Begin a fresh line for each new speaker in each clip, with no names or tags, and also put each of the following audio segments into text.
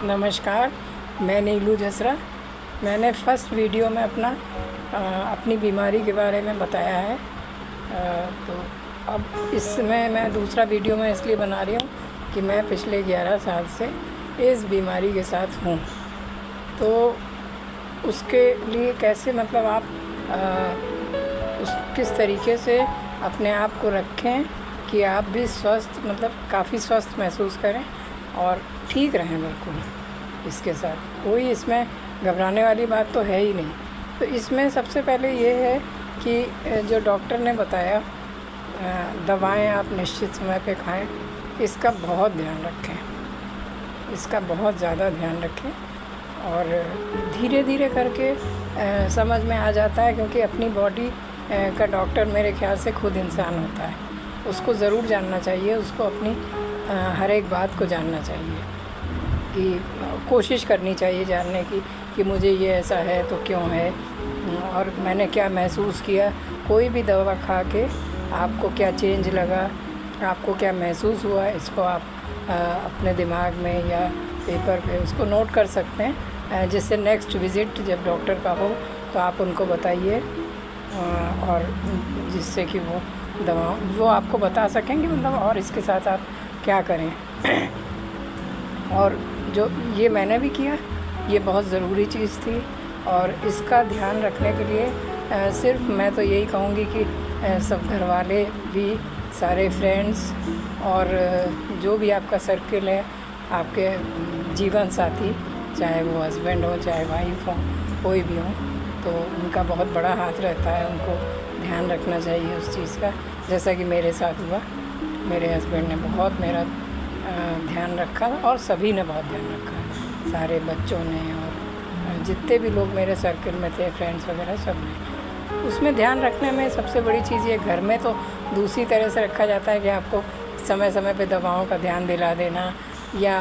नमस्कार, मैं नीलू जसरा। मैंने फर्स्ट वीडियो में अपनी बीमारी के बारे में बताया है। तो अब इसमें मैं दूसरा वीडियो में इसलिए बना रही हूँ कि मैं पिछले 11 साल से इस बीमारी के साथ हूँ। तो उसके लिए कैसे आप किस तरीके से अपने आप को रखें कि आप भी स्वस्थ काफ़ी स्वस्थ महसूस करें और ठीक रहें। बिल्कुल इसके साथ कोई इसमें घबराने वाली बात तो है ही नहीं। तो इसमें सबसे पहले ये है कि जो डॉक्टर ने बताया दवाएं आप निश्चित समय पे खाएं, इसका बहुत ध्यान रखें, इसका बहुत ज़्यादा ध्यान रखें। और धीरे धीरे करके समझ में आ जाता है, क्योंकि अपनी बॉडी का डॉक्टर मेरे ख्याल से खुद इंसान होता है। उसको ज़रूर जानना चाहिए, उसको अपनी हर एक बात को जानना चाहिए, कि कोशिश करनी चाहिए जानने की कि मुझे ये ऐसा है तो क्यों है, और मैंने क्या महसूस किया। कोई भी दवा खा के आपको क्या चेंज लगा, आपको क्या महसूस हुआ, इसको आप अपने दिमाग में या पेपर पे उसको नोट कर सकते हैं, जिससे नेक्स्ट विज़िट जब डॉक्टर का हो तो आप उनको बताइए, और जिससे कि वो आपको बता सकेंगे और इसके साथ आप क्या करें। और जो ये मैंने भी किया, ये बहुत ज़रूरी चीज़ थी। और इसका ध्यान रखने के लिए सिर्फ मैं तो यही कहूँगी कि सब घर वाले भी, सारे फ्रेंड्स और जो भी आपका सर्किल है, आपके जीवन साथी, चाहे वो हस्बैंड हो चाहे वाइफ हो, कोई भी हो, तो उनका बहुत बड़ा हाथ रहता है। उनको ध्यान रखना चाहिए उस चीज़ का, जैसा कि मेरे साथ हुआ। मेरे हस्बैंड ने बहुत मेरा ध्यान रखा और सभी ने बहुत ध्यान रखा, सारे बच्चों ने और जितने भी लोग मेरे सर्किल में थे, फ्रेंड्स वगैरह, सब ने। उसमें ध्यान रखने में सबसे बड़ी चीज़ ये, घर में तो दूसरी तरह से रखा जाता है कि आपको समय समय पे दवाओं का ध्यान दिला देना, या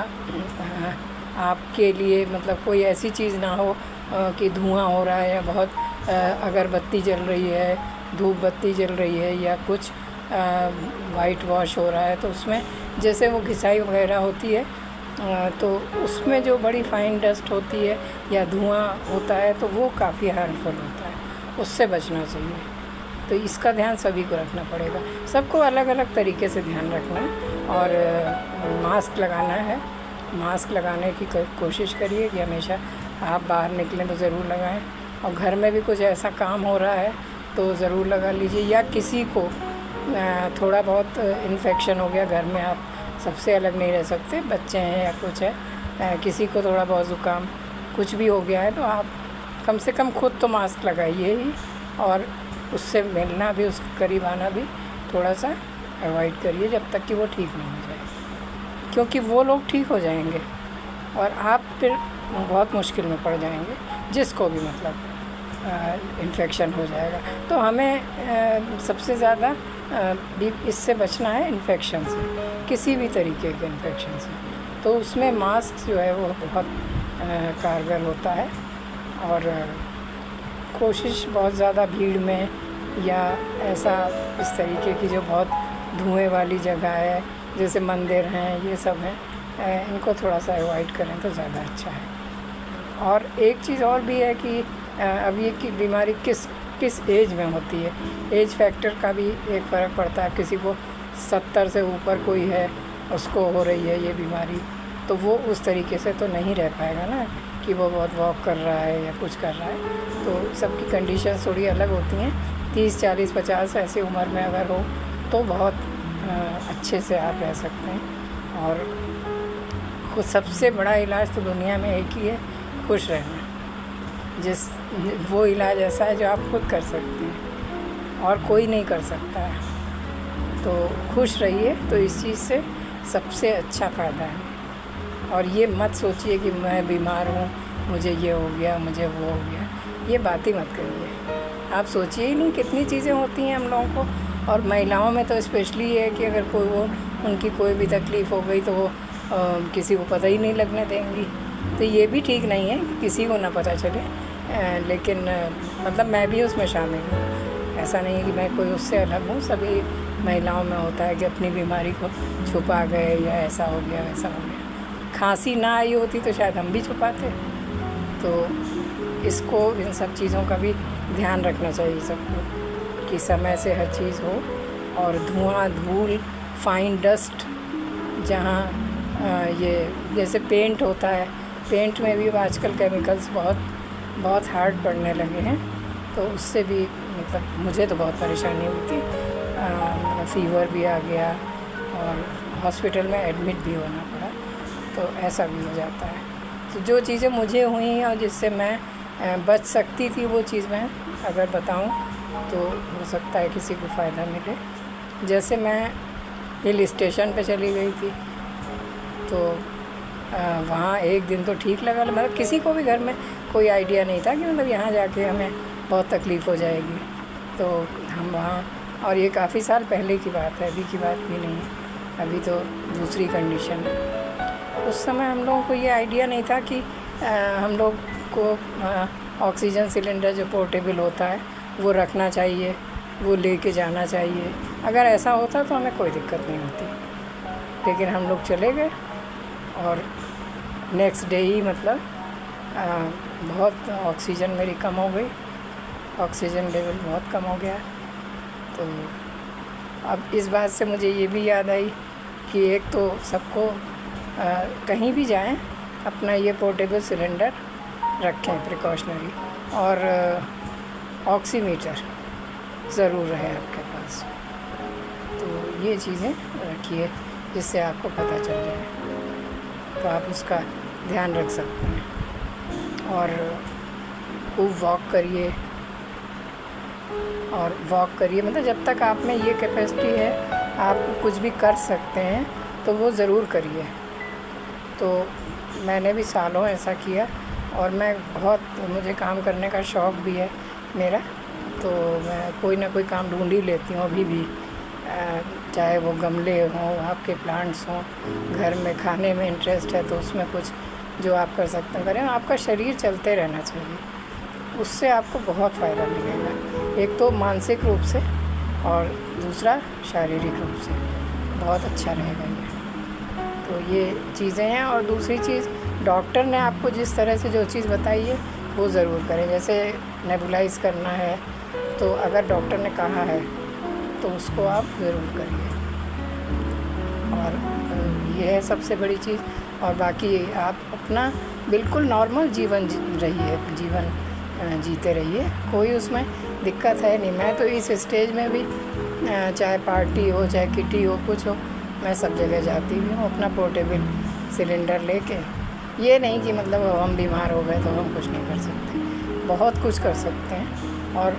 आपके लिए कोई ऐसी चीज़ ना हो कि धुआं हो रहा है, या बहुत अगरबत्ती जल रही है, धूप बत्ती जल रही है, या कुछ वाइट वॉश हो रहा है, तो उसमें जैसे वो घिसाई वगैरह होती है, तो उसमें जो बड़ी फाइन डस्ट होती है या धुआं होता है, तो वो काफ़ी हार्मफुल होता है, उससे बचना चाहिए। तो इसका ध्यान सभी को रखना पड़ेगा, सबको अलग अलग तरीके से ध्यान रखना है। और मास्क लगाना है, मास्क लगाने की कोशिश करिए कि हमेशा आप बाहर निकलें तो ज़रूर लगाएं। और घर में भी कुछ ऐसा काम हो रहा है तो ज़रूर लगा लीजिए। या किसी को थोड़ा बहुत इन्फेक्शन हो गया घर में, आप सबसे अलग नहीं रह सकते, बच्चे हैं या कुछ है, किसी को थोड़ा बहुत ज़ुकाम कुछ भी हो गया है, तो आप कम से कम खुद तो मास्क लगाइए ही, और उससे मिलना भी, उसके करीब आना भी थोड़ा सा अवॉइड करिए जब तक कि वो ठीक नहीं हो जाए, क्योंकि वो लोग ठीक हो जाएंगे और आप फिर बहुत मुश्किल में पड़ जाएंगे, जिसको भी इन्फेक्शन हो जाएगा। तो हमें सबसे ज़्यादा इससे बचना है, इन्फेक्शन से, किसी भी तरीके के इन्फेक्शन से। तो उसमें मास्क जो है वो बहुत कारगर होता है। और कोशिश बहुत ज़्यादा भीड़ में या ऐसा इस तरीके की जो बहुत धुएं वाली जगह है, जैसे मंदिर हैं, ये सब हैं, इनको थोड़ा सा अवॉइड करें तो ज़्यादा अच्छा है। और एक चीज़ और भी है कि अब ये की बीमारी किस एज में होती है, एज फैक्टर का भी एक फ़र्क पड़ता है। किसी को 70 से ऊपर कोई है, उसको हो रही है ये बीमारी, तो वो उस तरीके से तो नहीं रह पाएगा ना, कि वो बहुत वॉक कर रहा है या कुछ कर रहा है। तो सबकी कंडीशन थोड़ी अलग होती हैं। 30, 40, 50 ऐसी उम्र में अगर हो तो बहुत अच्छे से आप रह सकते हैं। और सबसे बड़ा इलाज तो दुनिया में एक ही है, खुश रहना। वो इलाज ऐसा है जो आप खुद कर सकते हैं और कोई नहीं कर सकता है। तो खुश रहिए, तो इस चीज़ से सबसे अच्छा फ़ायदा है। और ये मत सोचिए कि मैं बीमार हूँ, मुझे ये हो गया, मुझे वो हो गया, ये बात ही मत करिए। आप सोचिए ही नहीं कितनी चीज़ें होती हैं हम लोगों को। और महिलाओं में तो स्पेशली ये है कि अगर उनकी कोई भी तकलीफ़ हो गई तो वो किसी को पता ही नहीं लगने देंगी। तो ये भी ठीक नहीं है कि किसी को ना पता चले, लेकिन मैं भी उसमें शामिल हूँ। ऐसा नहीं है कि मैं कोई उससे अलग हूँ, सभी महिलाओं में होता है कि अपनी बीमारी को छुपा गए, या ऐसा हो गया वैसा हो गया। खांसी ना आई होती तो शायद हम भी छुपाते। तो इसको, इन सब चीज़ों का भी ध्यान रखना चाहिए सबको कि समय से हर चीज़ हो। और धुआं, धूल, फाइन डस्ट, जहाँ ये जैसे पेंट होता है, पेंट में भी आजकल केमिकल्स बहुत हार्ड पड़ने लगे हैं, तो उससे भी मतलब मुझे तो बहुत परेशानी हुई थी। फ़ीवर भी आ गया और हॉस्पिटल में एडमिट भी होना पड़ा, तो ऐसा भी हो जाता है। तो जो चीज़ें मुझे हुई और जिससे मैं बच सकती थी, वो चीज़ मैं अगर बताऊं तो हो सकता है किसी को फ़ायदा मिले। जैसे मैं हिल स्टेशन पे चली गई थी, तो वहाँ एक दिन तो ठीक लगा, मतलब किसी को भी घर में कोई आइडिया नहीं था कि मतलब यहाँ जाके हमें बहुत तकलीफ़ हो जाएगी। तो हम वहाँ, और ये काफ़ी साल पहले की बात है, अभी की बात भी नहीं है, अभी तो दूसरी कंडीशन है। उस समय हम लोगों को ये आइडिया नहीं था कि हम लोग को ऑक्सीजन सिलेंडर जो पोर्टेबल होता है वो रखना चाहिए, वो लेके जाना चाहिए। अगर ऐसा होता तो हमें कोई दिक्कत नहीं होती, लेकिन हम लोग चले गए और नेक्स्ट डे ही मतलब बहुत ऑक्सीजन मेरी कम हो गई, ऑक्सीजन लेवल बहुत कम हो गया। तो अब इस बात से मुझे ये भी याद आई कि एक तो सबको कहीं भी जाएं अपना ये पोर्टेबल सिलेंडर रखें प्रिकॉशनरी, और ऑक्सीमीटर ज़रूर रहे आपके पास। तो ये चीज़ें रखिए जिससे आपको पता चल जाए, तो आप उसका ध्यान रख सकते हैं। और खूब वॉक करिए, और वॉक करिए मतलब जब तक आप में ये कैपेसिटी है आप कुछ भी कर सकते हैं तो वो ज़रूर करिए। तो मैंने भी सालों ऐसा किया, और मैं बहुत, मुझे काम करने का शौक़ भी है मेरा, तो मैं कोई ना कोई काम ढूंढ ही लेती हूँ अभी भी, चाहे वो गमले हों, आपके प्लांट्स हों, घर में खाने में इंटरेस्ट है तो उसमें कुछ जो आप कर सकते हैं करें। आपका शरीर चलते रहना चाहिए, उससे आपको बहुत फ़ायदा मिलेगा, एक तो मानसिक रूप से और दूसरा शारीरिक रूप से बहुत अच्छा रहेगा ये। तो ये चीज़ें हैं। और दूसरी चीज़, डॉक्टर ने आपको जिस तरह से जो चीज़ बताई है वो ज़रूर करें। जैसे नेबुलाइज़ करना है, तो अगर डॉक्टर ने कहा है तो उसको आप ज़रूर करिए। और ये है सबसे बड़ी चीज़। और बाकी आप अपना बिल्कुल नॉर्मल जीवन जीते रहिए, कोई उसमें दिक्कत है नहीं। मैं तो इस स्टेज में भी चाहे पार्टी हो चाहे किटी हो कुछ हो, मैं सब जगह जाती भी हूँ अपना पोर्टेबल सिलेंडर लेके। ये नहीं कि मतलब हम बीमार हो गए तो हम कुछ नहीं कर सकते, बहुत कुछ कर सकते हैं। और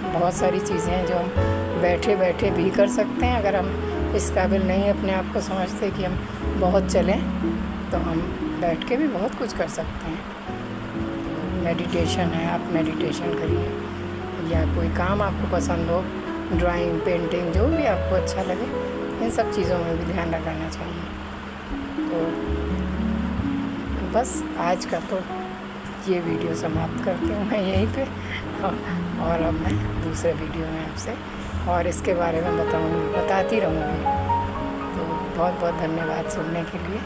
बहुत सारी चीज़ें हैं जो हम बैठे बैठे भी कर सकते हैं। अगर हम इस काबिल नहीं अपने आप को समझते कि हम बहुत चलें, तो हम बैठ के भी बहुत कुछ कर सकते हैं। तो मेडिटेशन है, आप मेडिटेशन करिए, या कोई काम आपको पसंद हो, ड्राइंग, पेंटिंग, जो भी आपको अच्छा लगे, इन सब चीज़ों में भी ध्यान लगाना चाहिए। तो बस आज का तो ये वीडियो समाप्त करती हूँ मैं यहीं पे, और अब मैं दूसरे वीडियो में आपसे और इसके बारे में बताती रहूँगी। तो बहुत बहुत धन्यवाद सुनने के लिए।